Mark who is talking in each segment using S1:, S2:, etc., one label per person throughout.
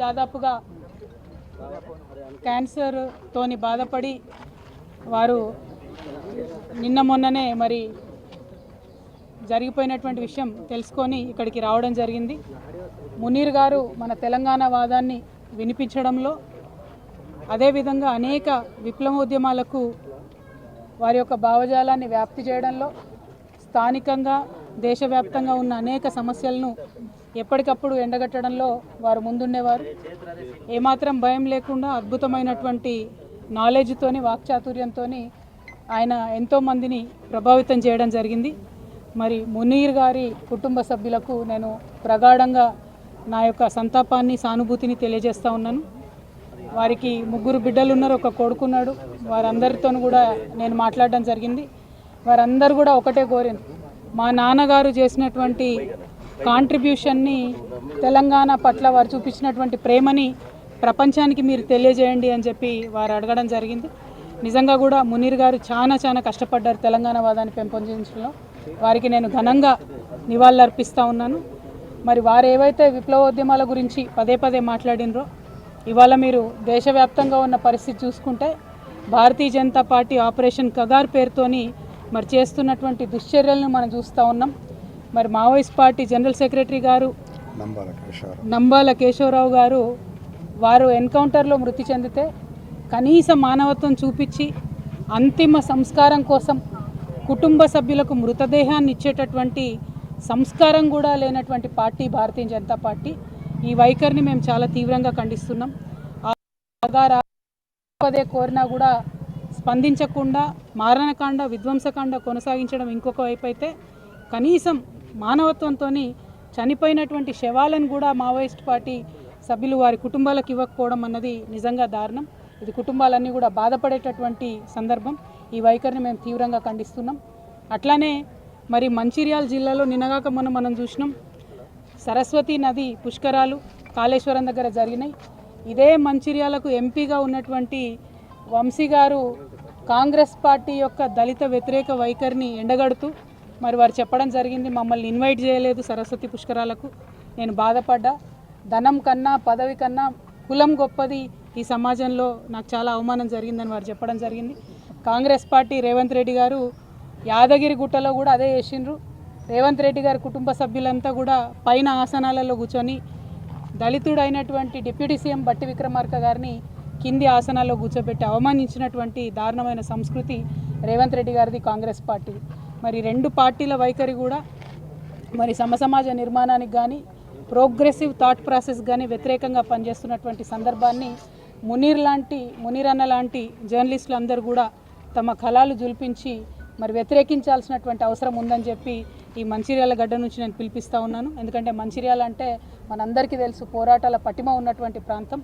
S1: దాదాపుగా క్యాన్సర్ తోని బాధపడి వారు నిన్న మొన్ననే మరి జరిగిపోయినటువంటి విషయం తెలుసుకొని ఇక్కడికి రావడం జరిగింది. మునీర్ గారు మన తెలంగాణ వాదాన్ని వినిపించడంలో, అదేవిధంగా అనేక విప్లవోద్యమాలకు వారి యొక్క భావజాలాన్ని వ్యాప్తి చేయడంలో, స్థానికంగా దేశవ్యాప్తంగా ఉన్న అనేక సమస్యలను ఎప్పటికప్పుడు ఎండగట్టడంలో వారు ముందుండేవారు. ఏమాత్రం భయం లేకుండా అద్భుతమైనటువంటి నాలెడ్జ్తోని, వాక్చాతుర్యంతో ఆయన ఎంతోమందిని ప్రభావితం చేయడం జరిగింది. మరి మునీర్ గారి కుటుంబ సభ్యులకు నేను ప్రగాఢంగా నా యొక్క సంతాపాన్ని, సానుభూతిని తెలియజేస్తూ ఉన్నాను. వారికి 3 బిడ్డలు ఉన్నారు, ఒక కొడుకున్నాడు. వారందరితో కూడా నేను మాట్లాడడం జరిగింది. వారందరూ కూడా ఒకటే కోరారు, మా నాన్నగారు చేసినటువంటి కాంట్రిబ్యూషన్ని, తెలంగాణ పట్ల వారు చూపించినటువంటి ప్రేమని ప్రపంచానికి మీరు తెలియజేయండి అని చెప్పి వారు అడగడం జరిగింది. నిజంగా కూడా మునీర్ గారు చాలా కష్టపడ్డారు తెలంగాణ వాదాన్ని పెంపొందించడంలో. వారికి నేను ఘనంగా నివాళులు అర్పిస్తూ ఉన్నాను. మరి వారు ఏవైతే విప్లవోద్యమాల గురించి పదే మాట్లాడినరో, ఇవాళ మీరు దేశవ్యాప్తంగా ఉన్న పరిస్థితి చూసుకుంటే భారతీయ జనతా పార్టీ ఆపరేషన్ కగార్ పేరుతోని మరి చేస్తున్నటువంటి దుశ్చర్యలను మనం చూస్తూ ఉన్నాం. మరి మావోయిస్ట్ పార్టీ జనరల్ సెక్రటరీ గారు నంబాల కేశవరావు గారు వారు ఎన్కౌంటర్లో మృతి చెందితే కనీస మానవత్వం చూపించి అంతిమ సంస్కారం కోసం కుటుంబ సభ్యులకు మృతదేహాన్ని ఇచ్చేటటువంటి సంస్కారం కూడా లేనటువంటి పార్టీ భారతీయ జనతా పార్టీ. ఈ వైఖరిని మేము చాలా తీవ్రంగా ఖండిస్తున్నాం. పదే కోరినా కూడా స్పందించకుండా మారణకాండ, విధ్వంసకాండ కొనసాగించడం ఇంకొక వైపు అయితే, కనీసం మానవత్వంతో చనిపోయినటువంటి శవాలను కూడా మావోయిస్ట్ పార్టీ సభ్యులు వారి కుటుంబాలకు ఇవ్వకపోవడం అన్నది నిజంగా దారుణం. ఇది కుటుంబాలన్నీ కూడా బాధపడేటటువంటి సందర్భం. ఈ వైఖరిని మేము తీవ్రంగా ఖండిస్తున్నాం. అట్లానే మరి మంచిర్యాల జిల్లాలో నిన్నగాక మనం చూసినాం, సరస్వతి నది పుష్కరాలు కాళేశ్వరం దగ్గర జరిగినాయి. ఇదే మంచిర్యాలకు ఎంపీగా ఉన్నటువంటి వంశీ గారు కాంగ్రెస్ పార్టీ యొక్క దళిత వ్యతిరేక వైఖరిని ఎండగడుతూ మరి వారు చెప్పడం జరిగింది, మమ్మల్ని ఇన్వైట్ చేయలేదు సరస్వతి పుష్కరాలకు. నేను బాధపడ్డా. ధనం కన్నా, పదవి కన్నా కులం గొప్పది ఈ సమాజంలో, నాకు చాలా అవమానం జరిగిందని వారు చెప్పడం జరిగింది. కాంగ్రెస్ పార్టీ రేవంత్ రెడ్డి గారు యాదగిరి గుట్టలో కూడా అదే చేసిండ్రు. రేవంత్ రెడ్డి గారి కుటుంబ సభ్యులంతా కూడా పైన ఆసనాలలో కూర్చొని దళితుడైనటువంటి డిప్యూటీ సీఎం బట్టి విక్రమార్క గారిని కింది ఆసనాల్లో కూర్చోబెట్టి అవమానించినటువంటి దారుణమైన సంస్కృతి రేవంత్ రెడ్డి గారిది, కాంగ్రెస్ పార్టీ. మరి 2 పార్టీల వైఖరి కూడా మరి సమసమాజ నిర్మాణానికి కానీ, ప్రోగ్రెసివ్ థాట్ ప్రాసెస్ కానీ వ్యతిరేకంగా పనిచేస్తున్నటువంటి సందర్భాన్ని మునీర్ అన్న లాంటి జర్నలిస్టులు అందరూ కూడా తమ కళాలు జుల్పించి మరి వ్యతిరేకించాల్సినటువంటి అవసరం ఉందని చెప్పి ఈ మంచిర్యాల గడ్డ నుంచి నేను పిలిపిస్తూ ఉన్నాను. ఎందుకంటే మంచిర్యాల అంటే మనందరికీ తెలుసు, పోరాటాల పటిమ ఉన్నటువంటి ప్రాంతం.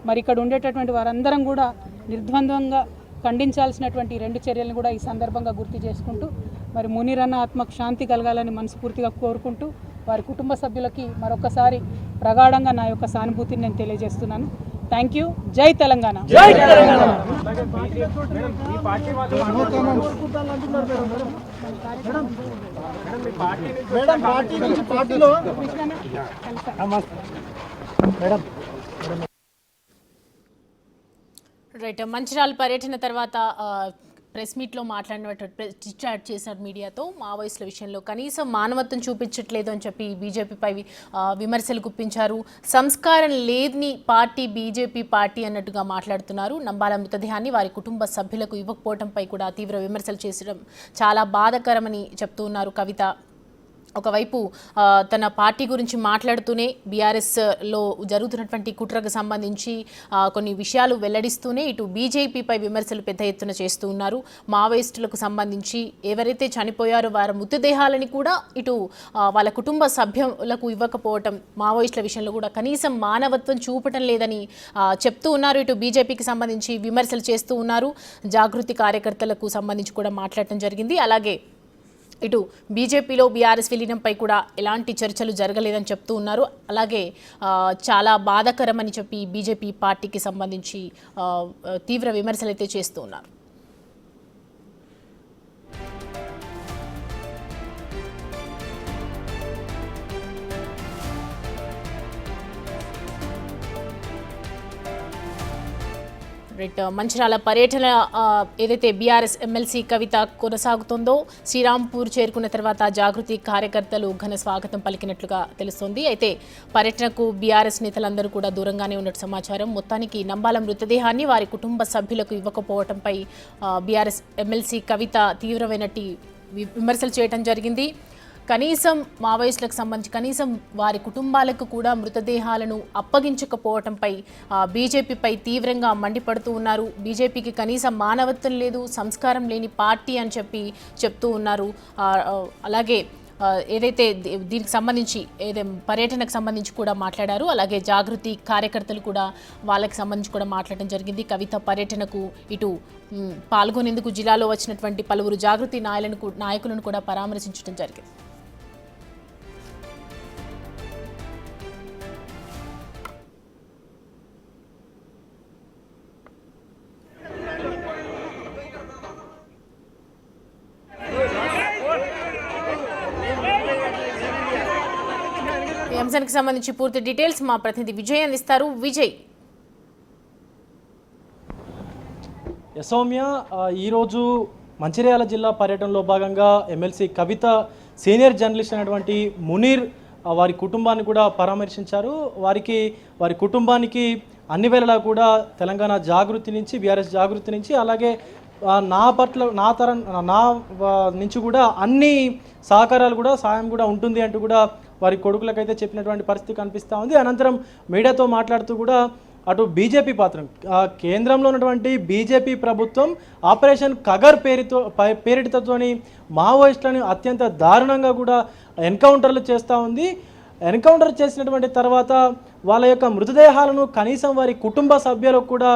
S1: మరి ఇక్కడ ఉండేటటువంటి వారందరం కూడా నిర్ద్వంద్వంగా ఖండించాల్సినటువంటి 2 చర్యలను కూడా ఈ సందర్భంగా గుర్తు చేసుకుంటూ, మరి మునీర్ అన్న ఆత్మకు శాంతి కలగాలని మనస్ఫూర్తిగా కోరుకుంటూ, వారి కుటుంబ సభ్యులకి మరొకసారి ప్రగాఢంగా నా యొక్క సానుభూతిని నేను తెలియజేస్తున్నాను. Thank you. జై తెలంగాణ.
S2: రైట్, మంచిర్యాల పర్యటన తర్వాత ప్రెస్ మీట్లో మాట్లాడినటువంటి డిశ్చార్జ్ చేశారు మీడియాతో. మావోయిస్టుల విషయంలో కనీసం మానవత్వం చూపించట్లేదు అని చెప్పి బీజేపీపై విమర్శలు గుప్పించారు. సంస్కారం లేని పార్టీ బీజేపీ పార్టీ అన్నట్టుగా మాట్లాడుతున్నారు. నంబాల మృతదేహాన్ని వారి కుటుంబ సభ్యులకు ఇవ్వకపోవడంపై కూడా తీవ్ర విమర్శలు చేసడం చాలా బాధాకరమని చెప్తూ ఉన్నారు కవిత. ఒకవైపు తన పార్టీ గురించి మాట్లాడుతూనే బీఆర్ఎస్లో జరుగుతున్నటువంటి కుట్రకు సంబంధించి కొన్ని విషయాలు వెల్లడిస్తూనే ఇటు బీజేపీపై విమర్శలు పెద్ద ఎత్తున చేస్తూ ఉన్నారు. మావోయిస్టులకు సంబంధించి ఎవరైతే చనిపోయారో వారి మృతదేహాలని కూడా ఇటు వాళ్ళ కుటుంబ సభ్యులకు ఇవ్వకపోవటం, మావోయిస్టుల విషయంలో కూడా కనీసం మానవత్వం చూపటం లేదని చెప్తూ ఉన్నారు. ఇటు బీజేపీకి సంబంధించి విమర్శలు చేస్తూ ఉన్నారు. జాగృతి కార్యకర్తలకు సంబంధించి కూడా మాట్లాడటం జరిగింది. అలాగే ఇటు బీజేపీలో బీఆర్ఎస్ విలీనంపై కూడా ఎలాంటి చర్చలు జరగలేదని చెప్తూ ఉన్నారు. అలాగే చాలా బాధాకరమని చెప్పి బీజేపీ పార్టీకి సంబంధించి తీవ్ర విమర్శలు అయితే చేస్తూ ఉన్నారు. రైట్ మంచిర్యాల పర్యటన ఏదైతే బీఆర్ఎస్ ఎమ్మెల్సీ కవిత కొనసాగుతుందో శ్రీరాంపూర్ చేరుకున్న తర్వాత జాగృతి కార్యకర్తలు ఘన స్వాగతం పలికినట్లుగా తెలుస్తోంది. అయితే పర్యటనకు బీఆర్ఎస్ నేతలందరూ కూడా దూరంగానే ఉన్నట్టు సమాచారం. మొత్తానికి నంబాల మృతదేహాన్ని వారి కుటుంబ సభ్యులకు ఇవ్వకపోవడంపై బీఆర్ఎస్ ఎమ్మెల్సీ కవిత తీవ్రమైనటి విమర్శలు చేయడం జరిగింది. కనీసం మావోయిస్టులకు సంబంధించి కనీసం వారి కుటుంబాలకు కూడా మృతదేహాలను అప్పగించకపోవడంపై బీజేపీపై తీవ్రంగా మండిపడుతూ ఉన్నారు. బీజేపీకి కనీసం మానవత్వం లేదు, సంస్కారం లేని పార్టీ అని చెప్తూ ఉన్నారు. అలాగే ఏదైతే దీనికి సంబంధించి పర్యటనకు సంబంధించి కూడా మాట్లాడారు. అలాగే జాగృతి కార్యకర్తలు కూడా వాళ్ళకి సంబంధించి కూడా మాట్లాడడం జరిగింది. కవిత పర్యటనకు ఇటు పాల్గొనేందుకు జిల్లాలో వచ్చినటువంటి పలువురు జాగృతి నాయకులను కూడా పరామర్శించడం జరిగింది. ఈ అంశానికి సంబంధించి పూర్తి డీటెయిల్స్ మా ప్రతినిధి విజయ్ అందిస్తారు. విజయ్.
S3: సౌమ్య, ఈరోజు మంచిర్యాల జిల్లా పర్యటనలో భాగంగా ఎమ్మెల్సీ కవిత సీనియర్ జర్నలిస్ట్ అయినటువంటి మునీర్ వారి కుటుంబాన్ని కూడా పరామర్శించారు. వారి కుటుంబానికి అన్ని వేళలా కూడా తెలంగాణ జాగృతి నుంచి, బీఆర్ఎస్ జాగృతి నుంచి, అలాగే నా నుంచి కూడా అన్ని సహకారాలు కూడా సాయం కూడా ఉంటుంది అంటూ కూడా వారి కొడుకులకైతే చెప్పినటువంటి పరిస్థితి కనిపిస్తూ ఉంది. అనంతరం మీడియాతో మాట్లాడుతూ కూడా అటు బీజేపీ పాత్ర కేంద్రంలో ఉన్నటువంటి బీజేపీ ప్రభుత్వం ఆపరేషన్ కగర్ పేరిటతోని మావోయిస్టులను అత్యంత దారుణంగా కూడా ఎన్కౌంటర్లు చేస్తూ ఉంది. ఎన్కౌంటర్ చేసినటువంటి తర్వాత వాళ్ళ యొక్క మృతదేహాలను కనీసం వారి కుటుంబ సభ్యులకు కూడా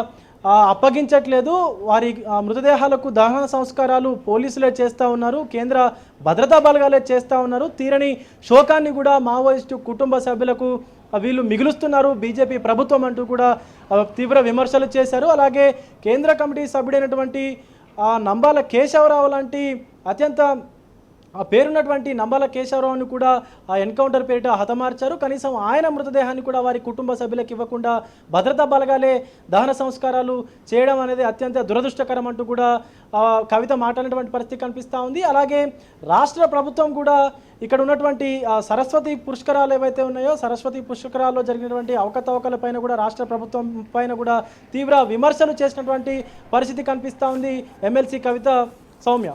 S3: అప్పగించట్లేదు. వారి మృతదేహాలకు దహన సంస్కారాలు పోలీసులే చేస్తూ ఉన్నారు, కేంద్ర భద్రతా బలగాలే చేస్తూ ఉన్నారు. తీరని శోకాన్ని కూడా మావోయిస్టు కుటుంబ సభ్యులకు వీళ్ళు మిగులుస్తున్నారు బీజేపీ ప్రభుత్వం అంటూ కూడా తీవ్ర విమర్శలు చేశారు. అలాగే కేంద్ర కమిటీ సభ్యుడైనటువంటి నంబాల కేశవరావు లాంటి అత్యంత పేరున్నటువంటి నంబాల కేశవరావుని కూడా ఆ ఎన్కౌంటర్ పేరిట హతమార్చారు. కనీసం ఆయన మృతదేహాన్ని కూడా వారి కుటుంబ సభ్యులకు ఇవ్వకుండా భద్రతా బలగాలే దహన సంస్కారాలు చేయడం అనేది అత్యంత దురదృష్టకరం అంటూ కూడా కవిత మాట్లాడినటువంటి పరిస్థితి కనిపిస్తూ ఉంది. అలాగే రాష్ట్ర ప్రభుత్వం కూడా ఇక్కడ ఉన్నటువంటి సరస్వతి పుష్కరాలు ఏవైతే ఉన్నాయో, సరస్వతి పుష్కరాల్లో జరిగినటువంటి అవకతవకల పైన కూడా రాష్ట్ర ప్రభుత్వం పైన కూడా తీవ్ర విమర్శలు చేసినటువంటి పరిస్థితి కనిపిస్తూ ఉంది ఎమ్మెల్సీ కవిత. సౌమ్య.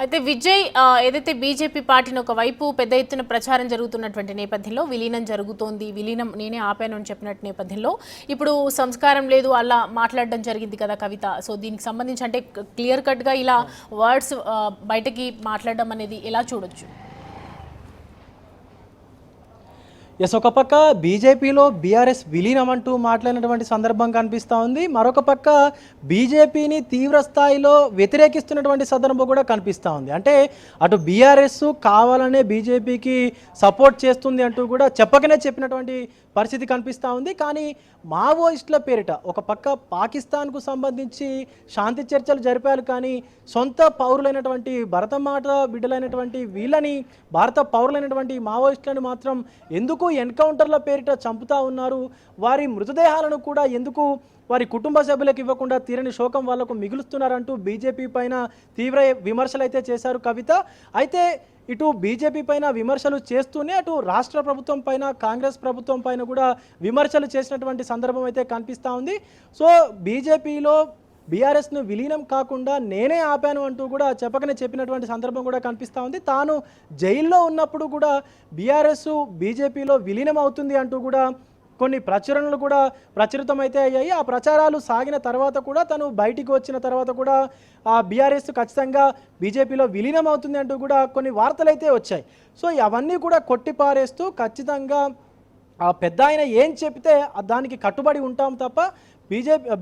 S2: అయితే విజయ్, ఏదైతే బీజేపీ పార్టీని ఒకవైపు పెద్ద ఎత్తున ప్రచారం జరుగుతున్నటువంటి నేపథ్యంలో విలీనం జరుగుతోంది, విలీనం నేనే ఆపాను అని చెప్పినట్టు నేపథ్యంలో ఇప్పుడు సంస్కారం లేదు అలా మాట్లాడడం జరిగింది కదా కవిత. సో దీనికి సంబంధించి అంటే క్లియర్ కట్గా ఇలా వర్డ్స్ బయటకి మాట్లాడడం అనేది ఎలా చూడొచ్చు?
S3: ఒక పక్క బీజేపీలో బీఆర్ఎస్ విలీనం అంటూ మాట్లాడినటువంటి సందర్భం కనిపిస్తూ ఉంది. మరొక పక్క బీజేపీని తీవ్ర స్థాయిలో వ్యతిరేకిస్తున్నటువంటి సందర్భం కూడా కనిపిస్తూ ఉంది. అంటే అటు బీఆర్ఎస్ కావాలనే బీజేపీకి సపోర్ట్ చేస్తుంది అంటూ కూడా చెప్పకనే చెప్పినటువంటి పరిస్థితి కనిపిస్తూ ఉంది. కానీ మావోయిస్టుల పేరిట ఒక పక్క పాకిస్తాన్కు సంబంధించి శాంతి చర్చలు జరిపారు, కానీ సొంత పౌరులైనటువంటి భరతమాత బిడ్డలైనటువంటి వీళ్ళని, భారత పౌరులైనటువంటి మావోయిస్టులను మాత్రం ఎందుకు ఎన్కౌంటర్ల పేరిట చంపుతూ ఉన్నారు, వారి మృతదేహాలను కూడా ఎందుకు వారి కుటుంబ సభ్యులకు ఇవ్వకుండా తీరని శోకం వాళ్లకు మిగులుస్తున్నారంటూ బీజేపీ పైన తీవ్ర విమర్శలు అయితే చేశారు కవిత. అయితే ఇటు బీజేపీ పైన విమర్శలు చేస్తూనే అటు రాష్ట్ర ప్రభుత్వం పైన, కాంగ్రెస్ ప్రభుత్వం పైన కూడా విమర్శలు చేసినటువంటి సందర్భం అయితే కనిపిస్తూ ఉంది. సో బీజేపీలో బీఆర్ఎస్ను విలీనం కాకుండా నేనే ఆపాను అంటూ కూడా చెప్పకనే చెప్పినటువంటి సందర్భం కూడా కనిపిస్తూ ఉంది. తాను జైల్లో ఉన్నప్పుడు కూడా బీఆర్ఎస్ బీజేపీలో విలీనం అవుతుంది అంటూ కూడా కొన్ని ప్రచురణలు కూడా ప్రచురితమైతే అయ్యాయి. ఆ ప్రచారాలు సాగిన తర్వాత కూడా తను బయటికి వచ్చిన తర్వాత కూడా బీఆర్ఎస్ ఖచ్చితంగా బీజేపీలో విలీనం అవుతుంది అంటూ కూడా కొన్ని వార్తలు అయితే వచ్చాయి. సో అవన్నీ కూడా కొట్టిపారేస్తూ ఖచ్చితంగా పెద్ద ఆయన ఏం చెప్తే దానికి కట్టుబడి ఉంటాం తప్ప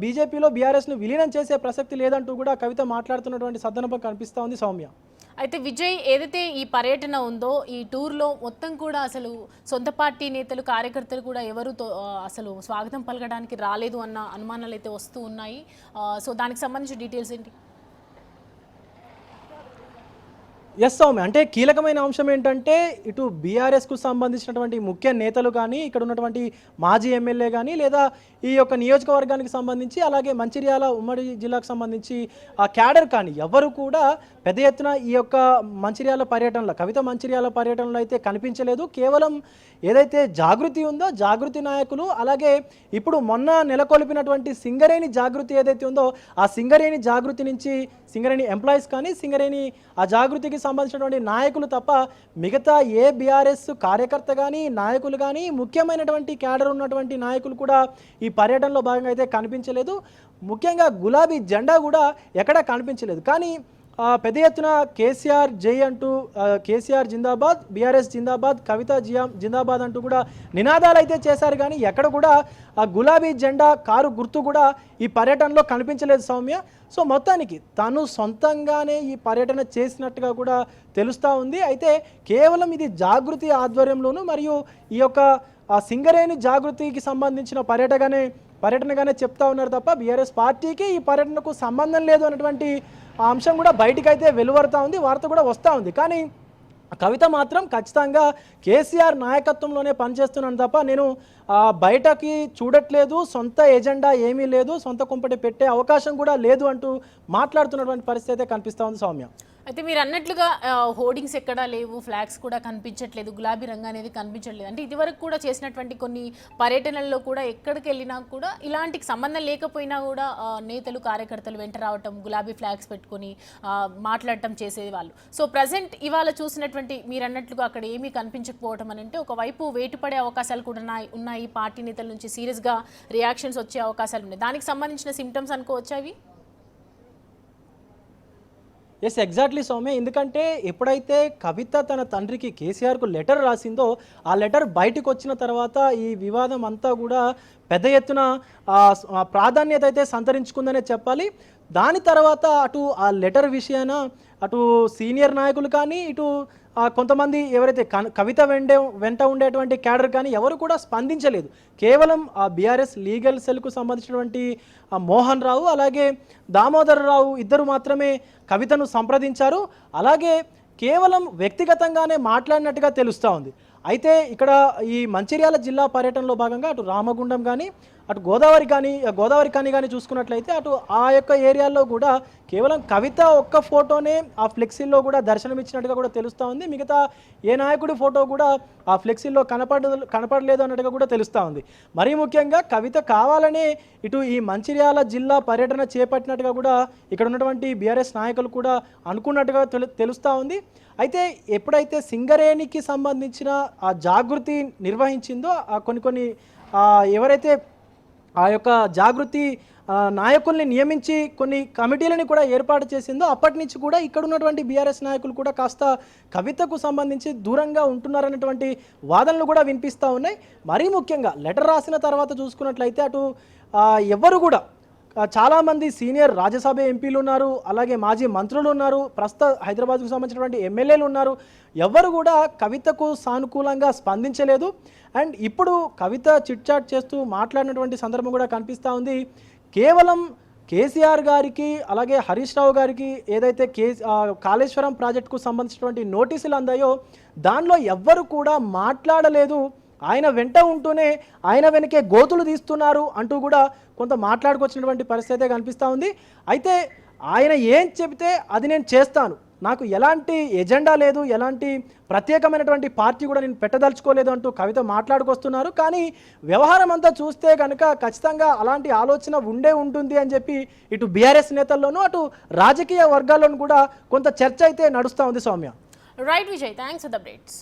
S3: బీజేపీలో బీఆర్ఎస్ను విలీనం చేసే ప్రసక్తి లేదంటూ కూడా కవిత మాట్లాడుతున్నటువంటి సందర్భం కనిపిస్తూ ఉంది. సౌమ్య.
S2: అయితే విజయ్, ఏదైతే ఈ పర్యటన ఉందో ఈ టూర్లో మొత్తం కూడా అసలు సొంత పార్టీ నేతలు, కార్యకర్తలు కూడా ఎవరు అసలు స్వాగతం పలకడానికి రాలేదు అన్న అనుమానాలు అయితే వస్తూ ఉన్నాయి. సో దానికి సంబంధించి డీటెయిల్స్ ఏంటి?
S3: ఎస్ సౌమ్య, అంటే కీలకమైన అంశం ఏంటంటే ఇటు బీఆర్ఎస్కు సంబంధించినటువంటి ముఖ్య నేతలు కానీ, ఇక్కడ ఉన్నటువంటి మాజీ ఎమ్మెల్యే కానీ, లేదా ఈ యొక్క నియోజకవర్గానికి సంబంధించి, అలాగే మంచిర్యాల ఉమ్మడి జిల్లాకు సంబంధించి ఆ క్యాడర్ కానీ ఎవరు కూడా పెద్ద ఎత్తున ఈ యొక్క మంచిర్యాల పర్యటనలో, కవిత మంచిర్యాల పర్యటనలో అయితే కనిపించలేదు. కేవలం ఏదైతే జాగృతి ఉందో జాగృతి నాయకులు, అలాగే ఇప్పుడు మొన్న నెలకొల్పినటువంటి సింగరేణి జాగృతి ఏదైతే ఉందో ఆ సింగరేణి జాగృతి నుంచి సింగరేణి ఎంప్లాయీస్ కానీ, సింగరేణి ఆ జాగృతికి సంబంధించినటువంటి నాయకులు తప్ప మిగతా ఏ బీఆర్ఎస్ కార్యకర్త కానీ, నాయకులు కానీ, ముఖ్యమైనటువంటి క్యాడర్ ఉన్నటువంటి నాయకులు కూడా ఈ పర్యటనలో భాగంగా అయితే కనిపించలేదు. ముఖ్యంగా గులాబీ జెండా కూడా ఎక్కడా కనిపించలేదు. కానీ పెద్ద ఎత్తున కేసీఆర్ జై అంటూ, కేసీఆర్ జిందాబాద్, బీఆర్ఎస్ జిందాబాద్, కవిత జిందాబాద్ అంటూ కూడా నినాదాలు అయితే చేశారు. కానీ ఎక్కడ కూడా ఆ గులాబీ జెండా కారు గుర్తు కూడా ఈ పర్యటనలో కనిపించలేదు సౌమ్య. సో మొత్తానికి తను సొంతంగానే ఈ పర్యటన చేసినట్టుగా కూడా తెలుస్తూ ఉంది. అయితే కేవలం ఇది జాగృతి ఆధ్వర్యంలోనూ మరియు ఈ యొక్క సింగరేణి జాగృతికి సంబంధించిన పర్యటనగానే చెప్తా ఉన్నారు తప్ప బీఆర్ఎస్ పార్టీకి ఈ పర్యటనకు సంబంధం లేదు అన్నటువంటి ఆ అంశం కూడా బయటికైతే వెలువడుతూ ఉంది, వార్త కూడా వస్తూ ఉంది. కానీ కవిత మాత్రం ఖచ్చితంగా కేసీఆర్ నాయకత్వంలోనే పనిచేస్తున్నాను తప్ప నేను బయటకి చూడట్లేదు, సొంత ఎజెండా ఏమీ లేదు, సొంత కుంపటి పెట్టే అవకాశం కూడా లేదు అంటూ మాట్లాడుతున్నటువంటి పరిస్థితి అయితే కనిపిస్తూ ఉంది సౌమ్య.
S2: అయితే మీరు అన్నట్లుగా హోర్డింగ్స్ ఎక్కడా లేవు, ఫ్లాగ్స్ కూడా కనిపించట్లేదు, గులాబీ రంగు అనేది కనిపించట్లేదు. అంటే ఇదివరకు కూడా చేసినటువంటి కొన్ని పర్యటనల్లో కూడా ఎక్కడికి వెళ్ళినా కూడా ఇలాంటికి సంబంధం లేకపోయినా కూడా నేతలు కార్యకర్తలు వెంట రావటం, గులాబీ ఫ్లాగ్స్ పెట్టుకొని మాట్లాడటం చేసేది వాళ్ళు. సో ప్రజెంట్ ఇవాళ చూసినటువంటి మీరు అన్నట్లుగా అక్కడ ఏమీ కనిపించకపోవటం అని అంటే ఒకవైపు వేటు పడే అవకాశాలు కూడా ఉన్నాయి, పార్టీ నేతల నుంచి సీరియస్గా రియాక్షన్స్ వచ్చే అవకాశాలు ఉన్నాయి. దానికి సంబంధించిన సిమ్టమ్స్ అనుకోవచ్చు అవి.
S3: ఎస్ ఎగ్జాక్ట్లీ సౌమ్య, ఎందుకంటే ఎప్పుడైతే కవిత తన తండ్రికి కేసీఆర్కు లెటర్ రాసిందో ఆ లెటర్ బయటకు వచ్చిన తర్వాత ఈ వివాదం అంతా కూడా పెద్ద ఎత్తున ప్రాధాన్యత అయితే సంతరించుకుందనే చెప్పాలి. దాని తర్వాత అటు ఆ లెటర్ విషయాన అటు సీనియర్ నాయకులు కానీ, ఇటు కొంతమంది ఎవరైతే కవిత వెంట ఉండేటువంటి క్యాడర్ కానీ ఎవరు కూడా స్పందించలేదు. కేవలం ఆ బీఆర్ఎస్ లీగల్ సెల్కు సంబంధించినటువంటి మోహన్ రావు అలాగే దామోదర్ రావు ఇద్దరు మాత్రమే కవితను సంప్రదించారు. అలాగే కేవలం వ్యక్తిగతంగానే మాట్లాడినట్టుగా తెలుస్తూ ఉంది. అయితే ఇక్కడ ఈ మంచిర్యాల జిల్లా పర్యటనలో భాగంగా అటు రామగుండం కానీ, అటు గోదావరి కానీ చూసుకున్నట్లయితే అటు ఆ యొక్క ఏరియాల్లో కూడా కేవలం కవిత ఒక్క ఫోటోనే ఆ ఫ్లెక్సీల్లో కూడా దర్శనమిచ్చినట్టుగా కూడా తెలుస్తూ ఉంది. మిగతా ఏ నాయకుడి ఫోటో కూడా ఆ ఫ్లెక్సీల్లో కనపడలేదు అన్నట్టుగా కూడా తెలుస్తూ ఉంది. మరీ ముఖ్యంగా కవిత కావాలనే ఇటు ఈ మంచిర్యాల జిల్లా పర్యటన చేపట్టినట్టుగా కూడా ఇక్కడ ఉన్నటువంటి బీఆర్ఎస్ నాయకులు కూడా అనుకున్నట్టుగా తెలుస్తూ ఉంది. అయితే ఎప్పుడైతే సింగరేణికి సంబంధించిన ఆ జాగృతి నిర్వహించిందో కొన్ని ఎవరైతే ఆ యొక్క జాగృతి నాయకుల్ని నియమించి కొన్ని కమిటీలని కూడా ఏర్పాటు చేసిందో అప్పటి నుంచి కూడా ఇక్కడ ఉన్నటువంటి బీఆర్ఎస్ నాయకులు కూడా కాస్త కవితకు సంబంధించి దూరంగా ఉంటున్నారన్నటువంటి వాదనలు కూడా వినిపిస్తూ ఉన్నాయి. మరీ ముఖ్యంగా లెటర్ రాసిన తర్వాత చూసుకున్నట్లయితే అటు ఎవరు కూడా చాలామంది సీనియర్ రాజ్యసభ ఎంపీలు ఉన్నారు, అలాగే మాజీ మంత్రులు ఉన్నారు, ప్రస్తుత హైదరాబాద్కు సంబంధించినటువంటి ఎమ్మెల్యేలు ఉన్నారు. ఎవరు కూడా కవితకు సానుకూలంగా స్పందించలేదు. అండ్ ఇప్పుడు కవిత చిట్ చాట్ చేస్తూ మాట్లాడినటువంటి సందర్భం కూడా కనిపిస్తూ ఉంది. కేవలం కేసీఆర్ గారికి అలాగే హరీష్ రావు గారికి ఏదైతే కాళేశ్వరం ప్రాజెక్టుకు సంబంధించినటువంటి నోటీసులు అందాయో దానిలో ఎవ్వరు కూడా మాట్లాడలేదు. ఆయన వెంట ఉంటూనే ఆయన వెనకే గోతులు తీస్తున్నారు అంటూ కూడా కొంత మాట్లాడుకొచ్చినటువంటి పరిస్థితి కనిపిస్తూ ఉంది. అయితే ఆయన ఏం చెబితే అది నేను చేస్తాను, నాకు ఎలాంటి ఎజెండా లేదు, ఎలాంటి ప్రత్యేకమైనటువంటి పార్టీ కూడా నేను పెట్టదలుచుకోలేదు అంటూ కవిత మాట్లాడుకొస్తున్నారు. కానీ వ్యవహారం అంతా చూస్తే కనుక ఖచ్చితంగా అలాంటి ఆలోచన ఉంటుంది అని చెప్పి ఇటు బీఆర్ఎస్ నేతల్లోనూ అటు రాజకీయ వర్గాల్లోనూ కూడా కొంత చర్చ అయితే నడుస్తూ ఉంది Soumya.
S2: Right Vijay, thanks for the updates.